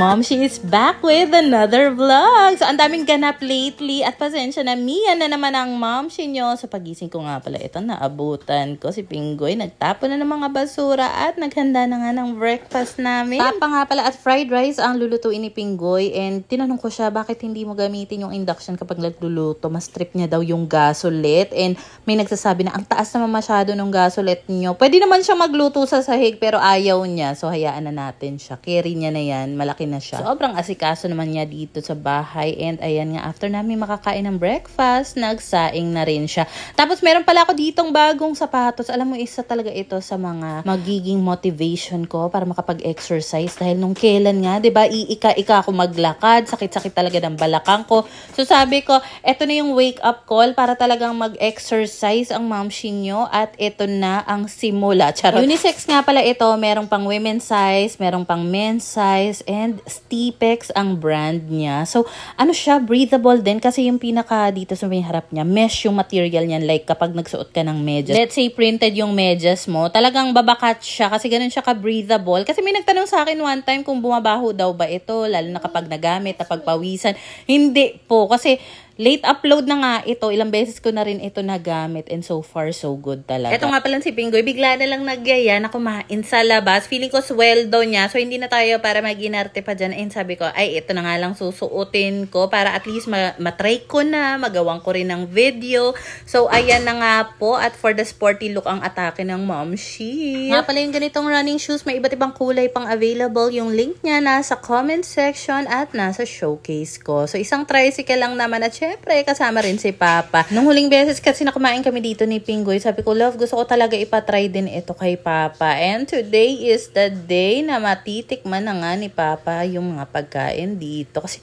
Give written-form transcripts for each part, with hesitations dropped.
Mom, she is back with another vlog. So, ang daming ganap lately at pasensya na Mia na naman ang mom she nyo. So, pagising ko nga pala ito, naabutan ko si Pinggoy. Nagtapon na ng mga basura at naghanda na nga ng breakfast namin. Papa nga pala at fried rice ang lulutuin ni Pinggoy. And tinanong ko siya, bakit hindi mo gamitin yung induction kapag nagluluto? Mas trip niya daw yung gasolet. And may nagsasabi na ang taas naman masyado ng gasolet nyo. Pwede naman siya magluto sa sahig pero ayaw niya. So, hayaan na natin siya. Carry niya na yan. Malaki na siya. Sobrang asikaso naman niya dito sa bahay. And ayan nga, after namin makakain ng breakfast, nagsaing na rin siya. Tapos meron pala ako ditong bagong sapatos. Alam mo, isa talaga ito sa mga magiging motivation ko para makapag-exercise. Dahil nung kailan nga, diba, iika-ika ako maglakad. Sakit-sakit talaga ng balakang ko. So sabi ko, eto na yung wake-up call para talagang mag-exercise ang momshi nyo. At ito na ang simula. Charot. Unisex nga pala ito. Merong pang women's size, merong pang men's size, and Stipex ang brand niya. So, ano siya, breathable din kasi yung pinaka dito sa may harap niya, mesh yung material niyan, like kapag nagsuot ka ng medyas. Let's say printed yung medyas mo, talagang babakat siya kasi ganun siya ka-breathable. Kasi may nagtanong sa akin one time kung bumabaho daw ba ito, lalo na kapag nagamit, kapag pawisan. Hindi po, kasi late upload na nga ito. Ilang beses ko na rin ito nagamit and so far so good talaga. Ito nga pala si Pinggoy. Bigla na lang nagyaya na kumain sa labas. Feeling ko sweldo niya. So hindi na tayo para mag-inarte pa dyan. And sabi ko, ay ito na nga lang susuotin ko para at least matry ko na. Magawang ko rin ng video. So ayan na nga po. At for the sporty look ang atake ng momshi. Nga pala yung ganitong running shoes. May iba't ibang kulay pang available. Yung link niya nasa comment section at nasa showcase ko. So isang tricycle lang naman at syempre, kasama rin si Papa. Nung huling beses kasi na kumain kami dito ni Pinggoy, sabi ko, love, gusto ko talaga ipatry din ito kay Papa. And today is the day na matitikman na nga ni Papa yung mga pagkain dito. Kasi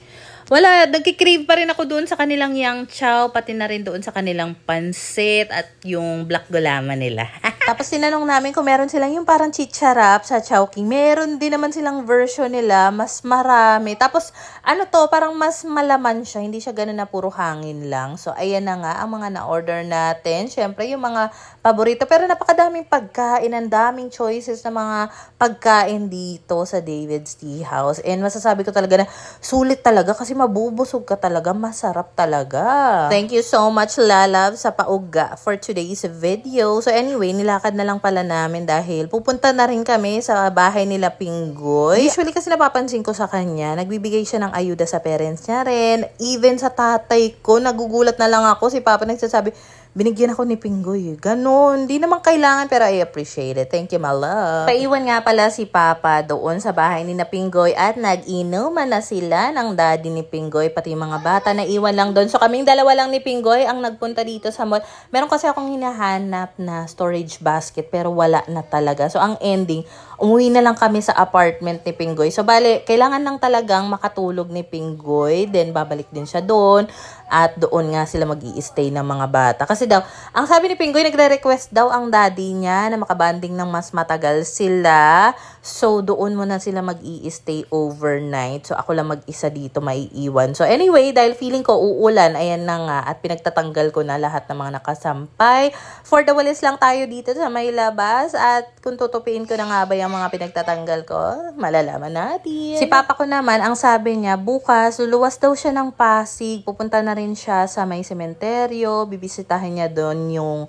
wala, nagkikrave pa rin ako doon sa kanilang yang chow, pati na rin doon sa kanilang pansit at yung black gulaman nila. Tapos tinanong namin kung meron silang yung parang chicharap sa Chowking. Meron din naman silang version nila, mas marami. Tapos ano to, parang mas malaman siya, hindi siya ganun na puro hangin lang. So ayan na nga ang mga na-order natin. Syempre yung mga paborito, pero napakadaming pagkain, ang daming choices na mga pagkain dito sa David's Tea House. And masasabi ko talaga na sulit talaga kasi mabubusog ka talaga, masarap talaga. Thank you so much, Lalab, sa pauga for today's video. So anyway, nilakad na lang pala namin dahil pupunta na rin kami sa bahay nila Pinggoy. Usually kasi napapansin ko sa kanya, nagbibigay siya ng ayuda sa parents niya rin. Even sa tatay ko, nagugulat na lang ako. Si Papa nagsasabi, binigyan ako ni Pinggoy. Ganon. Di naman kailangan pero I appreciate it. Thank you, my love. Paiwan nga pala si Papa doon sa bahay ni na Pinggoy at nag-inuman na sila ng daddy ni Pinggoy. Pati yung mga bata na iwan lang doon. So kaming dalawa lang ni Pinggoy ang nagpunta dito sa mall. Meron kasi akong hinahanap na storage basket pero wala na talaga. So ang ending, umuwi na lang kami sa apartment ni Pinggoy. So bale, kailangan lang talagang makatulog ni Pinggoy. Then babalik din siya doon. At doon nga sila mag-i-stay ng mga bata. Kasi daw, ang sabi ni Pinggoy, nagre-request daw ang daddy niya na makabanding ng mas matagal sila. So, doon muna sila mag-i-stay overnight. So, ako lang mag-isa dito maiiwan. So, anyway, dahil feeling ko uulan, ayan na nga. At pinagtatanggal ko na lahat ng mga nakasampay. For the walis lang tayo dito sa may labas. At kung tutupiin ko na nga ba yung mga pinagtatanggal ko, malalaman natin. Si Papa ko naman, ang sabi niya, bukas, luluwas daw siya ng Pasig. Pupunta na rin siya sa may sementeryo. Bibisitahin niya doon yung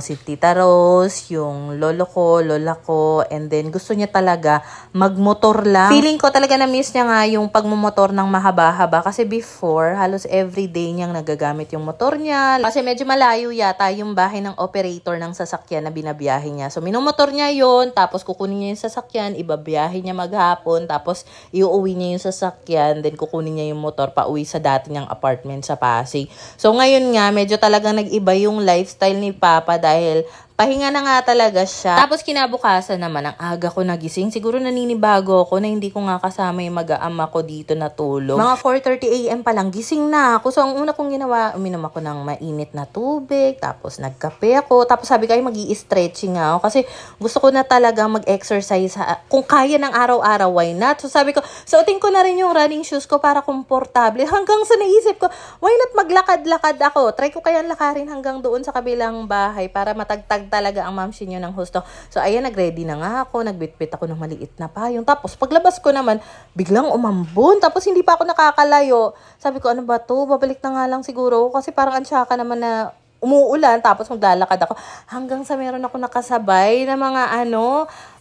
si Tita Rose, yung lolo ko, lola ko, and then gusto niya talaga magmotor lang. Feeling ko talaga na-miss niya nga yung pagmumotor ng mahaba-haba kasi before, halos everyday niyang nagagamit yung motor niya. Kasi medyo malayo yata yung bahay ng operator ng sasakyan na binabiyahe niya. So, minumotor niya yon, tapos kukunin niya yung sasakyan, ibabiyahe niya maghapon, tapos iuwi niya yung sasakyan, then kukunin niya yung motor pa uwi sa dati niyang apartment sa Pasig. So, ngayon nga, medyo talagang nag-iba yung lifestyle ni Papa dahil pahinga na nga talaga siya. Tapos kinabukasan naman, ang aga ko nagising. Siguro naninibago ako na hindi ko nga kasama yung mag-aama ko dito na tulog. Mga 4:30 AM pa lang, gising na ako. So, ang una kong ginawa, uminom ako ng mainit na tubig. Tapos nagkape ako. Tapos sabi ko, mag-i-stretching ako. Kasi gusto ko na talaga mag-exercise. Kung kaya ng araw-araw, why not? So, sabi ko, suotin ko na rin yung running shoes ko para komportable. Hanggang sa naisip ko, why not maglakad-lakad ako? Try ko kaya lakarin hanggang doon sa kabilang bahay para matagtag matatag talaga ang Ma'am Shin ng husto. So, ayan, nag-ready na nga ako. Nagbitbit ako ng maliit na payong. Tapos, paglabas ko naman, biglang umambon. Tapos, hindi pa ako nakakalayo. Sabi ko, ano ba to? Babalik na nga lang siguro. Kasi parang ansyaka naman na umuulan, tapos maglalakad ako. Hanggang sa meron ako nakasabay na mga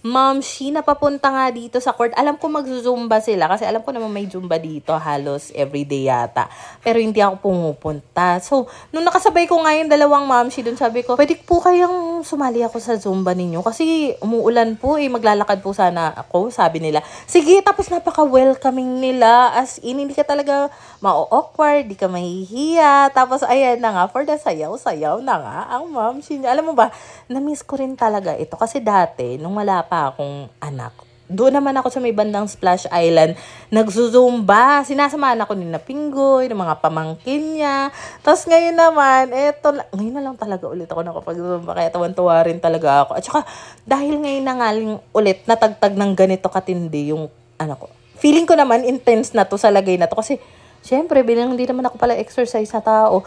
Ma'am Shi na papunta nga dito sa court. Alam ko mag-zumba sila kasi alam ko naman may zumba dito halos everyday yata. Pero hindi ako pumupunta. So, nung nakasabay ko nga yung dalawang Ma'am Shi dun, sabi ko, pwede po kayang sumali ako sa zumba ninyo kasi umuulan po maglalakad po sana ako, sabi nila. Sige, tapos napaka-welcoming nila. As in, hindi ka talaga ma-awkward, di ka mahihiya. Tapos, ayan na nga, for the sayaw-sayaw na nga ang Ma'am Shi. Alam mo ba, na-miss ko rin talaga ito kasi dati, nung wala pa akong anak, doon naman ako sa may bandang Splash Island, nagzuzumba. Sinasamahan ako ni Pinggoy, ng mga pamangkin niya. Tapos ngayon naman, ngayon na lang talaga ulit ako nakapag-zumba. Kaya tawan-tuwa rin talaga ako. At saka, dahil ngayon na nga ulit, natagtag ng ganito katindi yung ko. Feeling ko naman, intense na to sa lagay na to. Kasi, syempre, bilang hindi naman ako pala exercise na tao,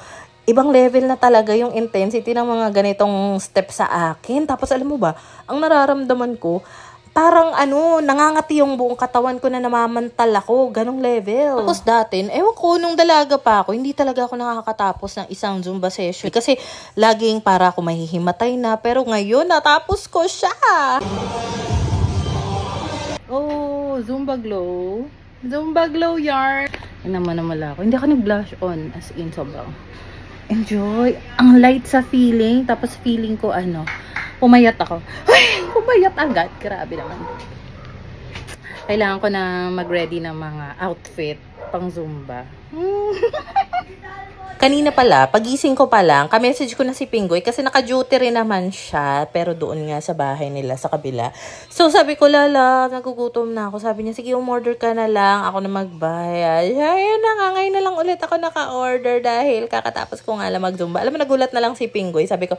ibang level na talaga yung intensity ng mga ganitong step sa akin. Tapos alam mo ba, ang nararamdaman ko, parang nangangati yung buong katawan ko na namamantal ako. Ganong level. Tapos dati, ewan ko, nung dalaga pa ako, hindi talaga ako nakakatapos ng isang Zumba session. Kasi laging para ako mahihimatay na. Pero ngayon, natapos ko siya. Oh, Zumba Glow. Zumba Glow yarn. Ay naman ako. Hindi ako nag-blush on. As in, sobrang enjoy. Ang light sa feeling. Tapos feeling ko pumayat ako. Ay, pumayat agad. Grabe naman. Kailangan ko na mag-ready ng mga outfit pang Zumba. Kanina pala, pagising ko pa lang, ka-message ko na si Pinggoy kasi naka-duty rin naman siya, pero doon nga sa bahay nila sa kabila. So sabi ko, Lala, nagugutom na ako. Sabi niya, sige, umorder ka na lang, ako na magbayad. Ayun na nga, ngayon na lang ulit ako naka-order dahil kakatapos ko nga lang mag-Zumba. Alam mo, nagulat na lang si Pinggoy. Sabi ko,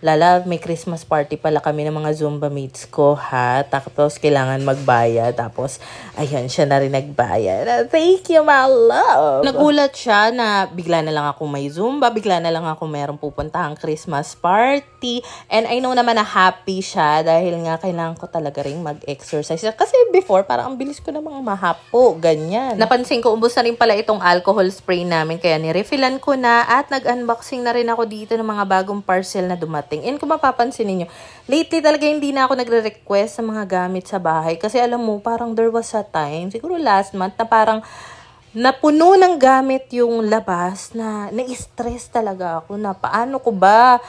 Lala, may Christmas party pala kami ng mga Zumba mates ko, ha? Tapos, kailangan magbayad. Tapos, ayun, siya na rin nagbayad. Thank you, my love! Nagulat siya na bigla na lang ako may Zumba, bigla na lang ako mayroong pupuntahang Christmas party. And I know naman na happy siya dahil nga kailangan ko talaga rin mag-exercise. Kasi before, parang ang bilis ko namang mahapo, ganyan. Napansin ko, ubos na rin pala itong alcohol spray namin, kaya nirefillan ko na at nag-unboxing na rin ako dito ng mga bagong parcel na dumating. And kung mapapansin ninyo, lately talaga hindi na ako nagre-request sa mga gamit sa bahay. Kasi alam mo, parang there was a time, siguro last month, na parang napuno ng gamit yung labas na na-stress talaga ako na paano ko ba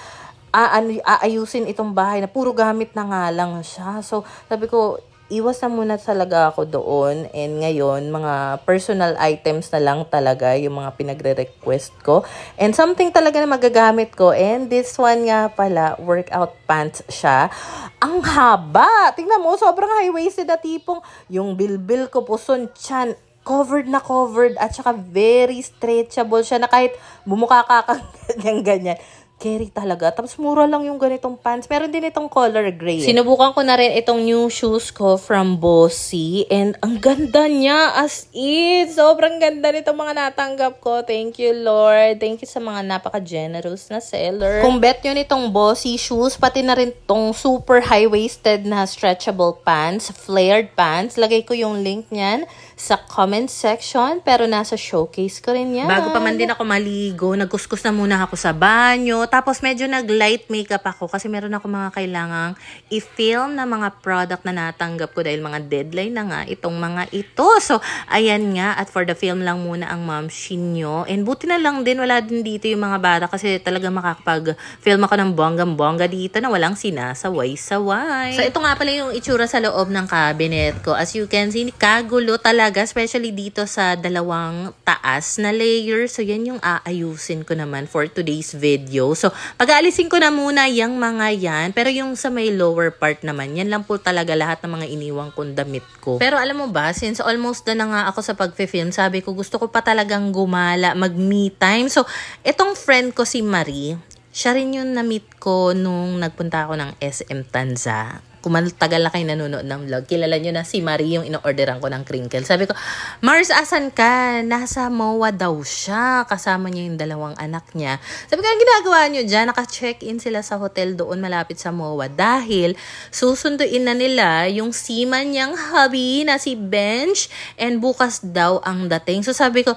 aayusin itong bahay na puro gamit na nga lang siya. So, sabi ko, iwas na muna talaga ako doon. And ngayon, mga personal items na lang talaga yung mga pinagre-request ko. And something talaga na magagamit ko. And this one nga pala, workout pants siya. Ang haba! Tingnan mo, sobrang high-waisted na tipong yung bilbil ko, puson, tiyan, covered na covered. At saka very stretchable siya na kahit bumuka ka ganyan. Carry talaga. Tapos mura lang yung ganitong pants. Meron din itong color gray. Sinubukan ko na rin itong new shoes ko from Bossy. And ang ganda niya as in. Sobrang ganda nitong mga natanggap ko. Thank you, Lord. Thank you sa mga napaka-generous na seller. Kung bet nyo nitong Bossy shoes, pati na rin itong super high-waisted na stretchable pants, flared pants. Lagay ko yung link niyan sa comment section. Pero nasa showcase ko rin yan. Bago pa man din ako maligo, nagkuskus na muna ako sa banyo. Tapos medyo nag-light makeup ako kasi meron ako mga kailangang i-film na mga product na natanggap ko dahil mga deadline na nga itong mga ito. So, ayan nga. At for the film lang muna ang Ma'am Shin nyo. And buti na lang din, wala din dito yung mga bata kasi talaga makakapag-film ako ng bonggang-bongga dito na walang sinasaway-saway. So, ito nga pala yung itsura sa loob ng cabinet ko. As you can see, kagulo talaga, especially dito sa dalawang taas na layer. So, yan yung aayusin ko naman for today's video. So, pag-aalisin ko na muna yung mga yan. Pero yung sa may lower part naman, yan lang po talaga lahat ng mga iniwang kong damit ko. Pero alam mo ba, since almost na nga ako sa pag-film, sabi ko gusto ko pa talagang gumala, mag-me time. So, itong friend ko si Marie, Siya rin yung na-meet ko nung nagpunta ako ng SM Tanza. Kung matagal na kayo nanonood ng vlog, kilala nyo na si Marie yung in-orderan ko ng crinkle. Sabi ko, Mars, asan ka? Nasa MOA daw siya. Kasama niya yung 2 anak niya. Sabi ko, ang ginagawa nyo dyan? Naka-check-in sila sa hotel doon malapit sa MOA. Dahil susunduin na nila yung seaman niyang hubby na si Bench. And bukas daw ang dating. So sabi ko,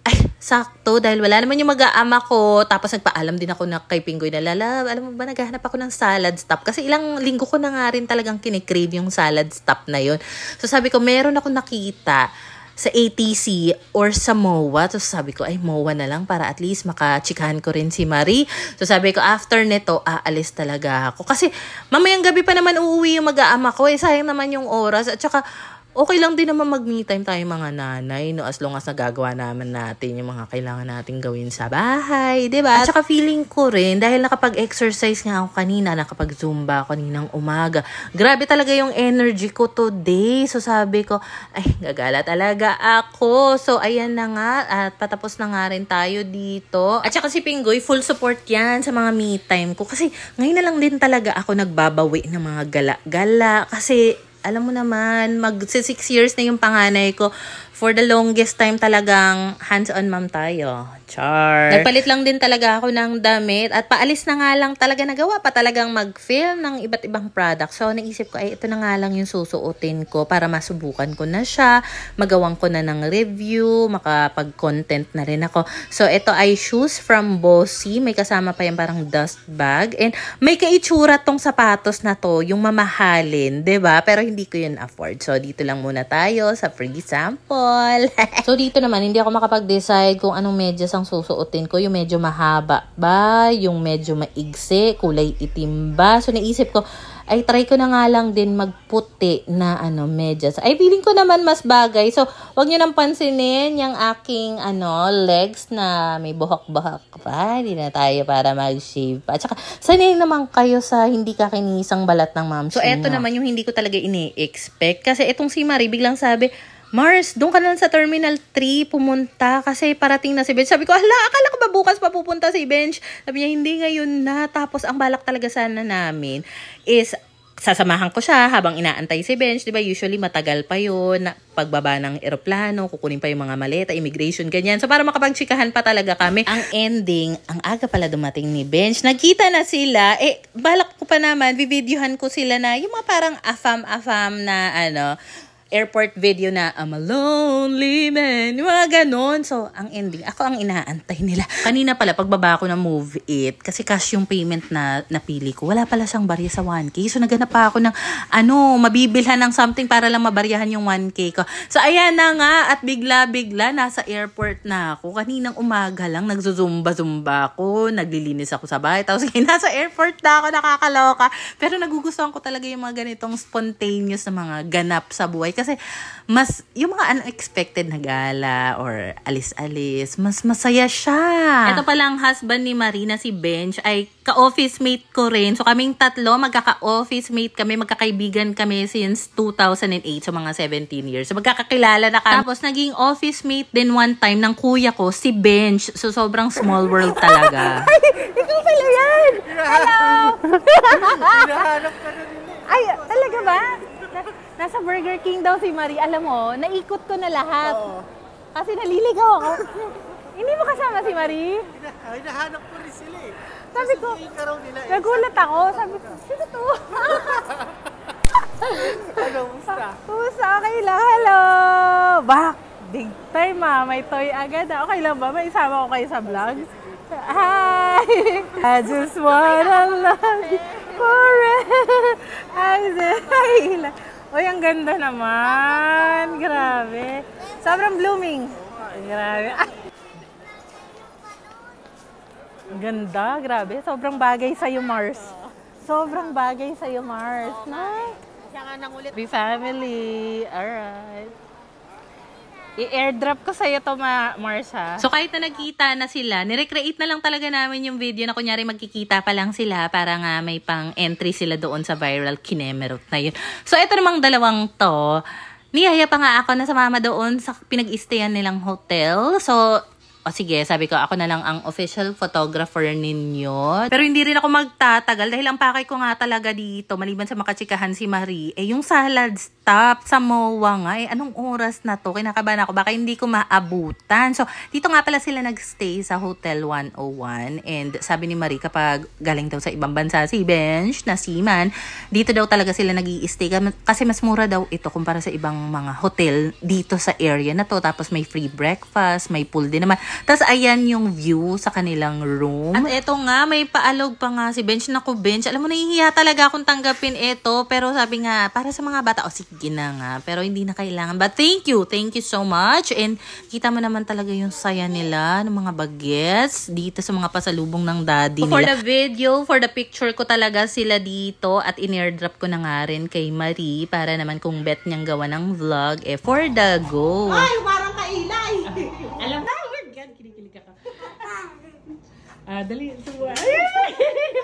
ay, sakto, dahil wala naman yung mag-aama ko. Tapos nagpaalam din ako na kay Pinggoy na, Lala, alam mo ba, naghahanap ako ng salad stop. Kasi ilang linggo ko na nga rin talagang kinikrave yung salad stop na yun. So sabi ko, meron ako nakita sa ATC or sa MOA. So sabi ko, ay, MOA na lang para at least makachikahan ko rin si Marie. So sabi ko, after nito, aalis talaga ako. Kasi mamayang gabi pa naman uuwi yung mag-aama ko. Eh, sayang naman yung oras. At saka, okay lang din naman mag-me time tayo mga nanay, no? As long as nagagawa naman natin yung mga kailangan natin gawin sa bahay, diba? At saka feeling ko rin, dahil nakapag-exercise nga ako kanina, nakapag-zumba ako kaninang umaga, grabe talaga yung energy ko today. So sabi ko, ay, gagala talaga ako. So ayan na nga, at patapos na nga rin tayo dito. At saka si Pinggoy, full support yan sa mga me time ko. Kasi ngayon na lang din talaga ako nagbabawi ng mga gala-gala. Kasi alam mo naman, mag-6 years na yung panganay ko. For the longest time talagang hands-on mom tayo. Char. Nagpalit lang din talaga ako ng damit at paalis na nga lang talaga, nagawa pa talagang mag-film ng iba't ibang product. So naisip ko, ay ito na nga lang yung susuotin ko para masubukan ko na siya, magawang ko na ng review, makapag-content na rin ako. So ito ay shoes from Bossy, may kasama pa yung parang dust bag and may kaitsura tong sapatos na to, yung mamahalin, 'di ba? Pero hindi ko yun afford. So dito lang muna tayo sa free sample. So dito naman, hindi ako makapag-decide kung anong medyas ang susuotin ko. Yung medyo mahaba ba? Yung medyo maigsi? Kulay itim ba? So naisip ko, ay try ko na nga lang din magputi na medyas. Ay feeling ko naman mas bagay. So wag niyo nang pansinin yung aking legs na may buhok-buhok pa. Hindi na tayo para mag-shave pa. At saka sanay naman kayo sa hindi kakinisang balat ng ma'am. So eto naman yung hindi ko talaga ini-expect. Kasi etong si Marie biglang sabi, Mars, doon ka na sa Terminal 3 pumunta kasi parating na si Bench. Sabi ko, akala ko ba bukas pa pupunta si Bench? Sabi niya, hindi ngayon na. Tapos ang balak talaga sana namin is sasamahan ko siya habang inaantay si Bench. Diba, usually matagal pa yun. Pagbaba ng eroplano, kukunin pa yung mga maleta, immigration, ganyan. So para makapagtsikahan pa talaga kami. Ang ending, ang aga pala dumating ni Bench. Nagkita na sila. Balak ko pa naman, videohan ko sila na yung mga parang afam-afam na airport video na I'm a lonely man, yung mga ganon. So, ang ending, ako ang inaantay nila. Kanina pala, pagbaba ko na Move It, kasi cash yung payment na napili ko, wala pala siyang barya sa 1K. So, naghanap pa ako ng, mabibilhan ng something para lang mabaryahan yung 1K ko. So, ayan na nga, at bigla-bigla, nasa airport na ako. Kaninang umaga lang, nagzuzumba-zumba ako, naglilinis ako sa bahay. Tapos, nasa airport na ako, nakakaloka. Pero nagugustuhan ko talaga yung mga ganitong spontaneous na mga ganap sa buhay. Kasi mas yung mga unexpected na gala or alis-alis, mas masaya siya. Ito palang husband ni Marina, si Bench, ay ka-office mate ko rin. So kaming tatlo, magkaka-office mate kami, magkakaibigan kami since 2008, so mga 17 years. So magkakakilala na kami. Tapos naging office mate din one time ng kuya ko, si Bench. So sobrang small world talaga. Ay, ikaw pala yan! Hello! Hinahanap ka na nila. Ay, talaga ba? Nasa Burger King daw si Marie. Alam mo, naikot ko na lahat. Kasi naliligaw ako. Hindi mo kasama si Marie? Hinahanap ko rin sila eh. Sabi ko, nagulat ako. Sabi ko, sino to? Ano, musta? Kumusta? Okay lang. Hello! Bak! Big time may toy agad. Okay lang ba? May isama ko kayo sa vlog? Hi! I just wanna love you forever. Uy, ang ganda naman. Grabe. Sobrang blooming. Grabe. Ang ganda, grabe. Sobrang bagay sa'yo, Mars. Sobrang bagay sa'yo, Mars. Nice. Siya nga nang ulit. Be family. Alright. I-airdrop ko sa'yo to, Mars, ha? So kahit na nagkita na sila, nirecreate na lang talaga namin yung video na kunyari magkikita pa lang sila para nga may pang entry sila doon sa viral kinemerot na yun. So ito namang dalawang to, niyaya pa nga ako na sa mama doon sa pinag-stayan nilang hotel. So O sige, sabi ko, ako na lang ang official photographer ninyo. Pero hindi rin ako magtatagal dahil ang pakay ko nga talaga dito, maliban sa makachikahan si Marie, yung salad stop sa MOA nga. Anong oras na to? Kinakabahan ako, baka hindi ko maabutan. So, dito nga pala sila nagstay sa Hotel 101. And sabi ni Marie, kapag galing daw sa ibang bansa si Benj, na seaman, dito daw talaga sila nag-i-stay. Kasi mas mura daw ito kumpara sa ibang mga hotel dito sa area na to. Tapos may free breakfast, may pool din naman. Tapos ayan yung view sa kanilang room. At eto nga, may paalog pa nga si Benj. Naku, Benj, alam mo, nahihiya talaga akong tanggapin ito. Pero sabi nga, para sa mga bata, sige na nga. Pero hindi na kailangan. But thank you so much. And kita mo naman talaga yung saya nila ng mga bagets dito sa mga pasalubong ng daddy nila. For the video, for the picture ko talaga sila dito. At in-airdrop ko na nga rin kay Marie para naman kung bet niyang gawa ng vlog, for the go. Ay, parang kailay! Alam mo, kinikilig ako. Dali.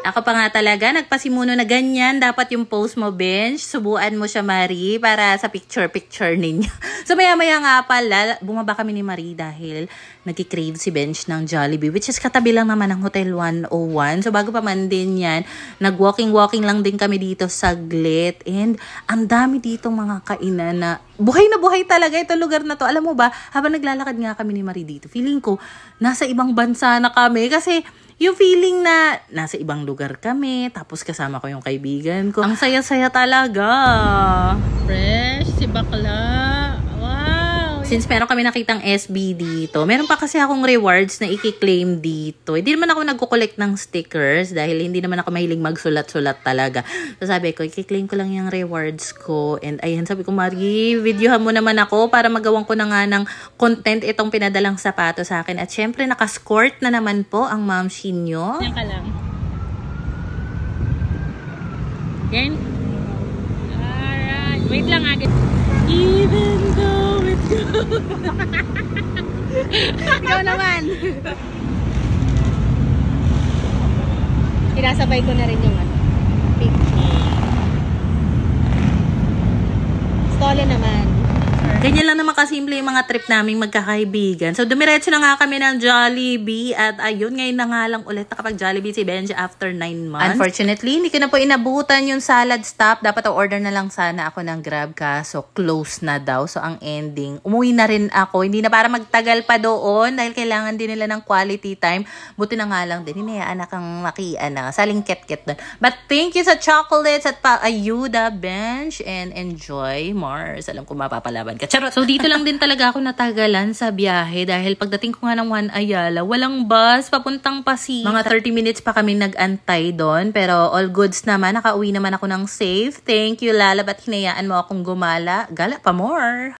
Ako pa nga talaga, nagpasimuno na ganyan. Dapat yung post mo, Benj. Subuan mo siya, Marie, para sa picture-picture ninyo. So, maya-maya nga pala, bumaba kami ni Marie dahil nagki-crave si Benj ng Jollibee, which is katabi lang naman ng Hotel 101. So, bago pa man din yan, nag-walking lang din kami dito saglit. And ang dami ditong mga kainan na buhay talaga itong lugar na to. Alam mo ba, habang naglalakad nga kami ni Marie dito, feeling ko, nasa ibang bansa na kami. Kasi yung feeling na nasa ibang lugar kami, tapos kasama ko yung kaibigan ko. Ang saya-saya talaga. Fresh, si bakla. Wow. Since meron kami nakitang SB dito, meron pa kasi akong rewards na i-claim dito. Hindi naman ako nagko-collect ng stickers dahil hindi naman ako mahilig magsulat-sulat talaga. So sabi ko, i-claim ko lang yung rewards ko. And ayan, sabi ko, Marie, videohan mo naman ako para magawan ko na nga ng content itong pinadalang sapato sa akin. At syempre, nakaskort na naman po ang mamshi nyo. Yan ka lang. Game? Alright. Wait lang agad. Even though it goes. Ikaw naman. Sinasabay ko na rin yung picture. Stolen naman. Ganyan lang naman kasimple yung mga trip naming magkakaibigan. So, dumiretso na nga kami ng Jollibee. At ayun, ngayon na nga lang ulit nakapag-Jollibee si Benj after 9 months. Unfortunately, hindi ko na po inabutan yung salad stop. Dapat order na lang sana ako ng Grab so close na daw. So, ang ending, umuwi na rin ako. Hindi na para magtagal pa doon dahil kailangan din nila ng quality time. Buti na nga lang din. Hinayaan na kang saling ket-ket doon. But thank you sa chocolates at pa-ayuda, Benj. And enjoy Mars. Alam ko mapapalaban ka. Charot. So, dito lang din talaga ako natagalan sa biyahe dahil pagdating ko nga ng Juan Ayala, walang bus papuntang Pasig. Mga 30 minutes pa kami nag-antay doon. Pero all goods naman. Nakauwi naman ako ng safe. Thank you, Lala. Ba't hinayaan mo akong gumala? Gala pa more.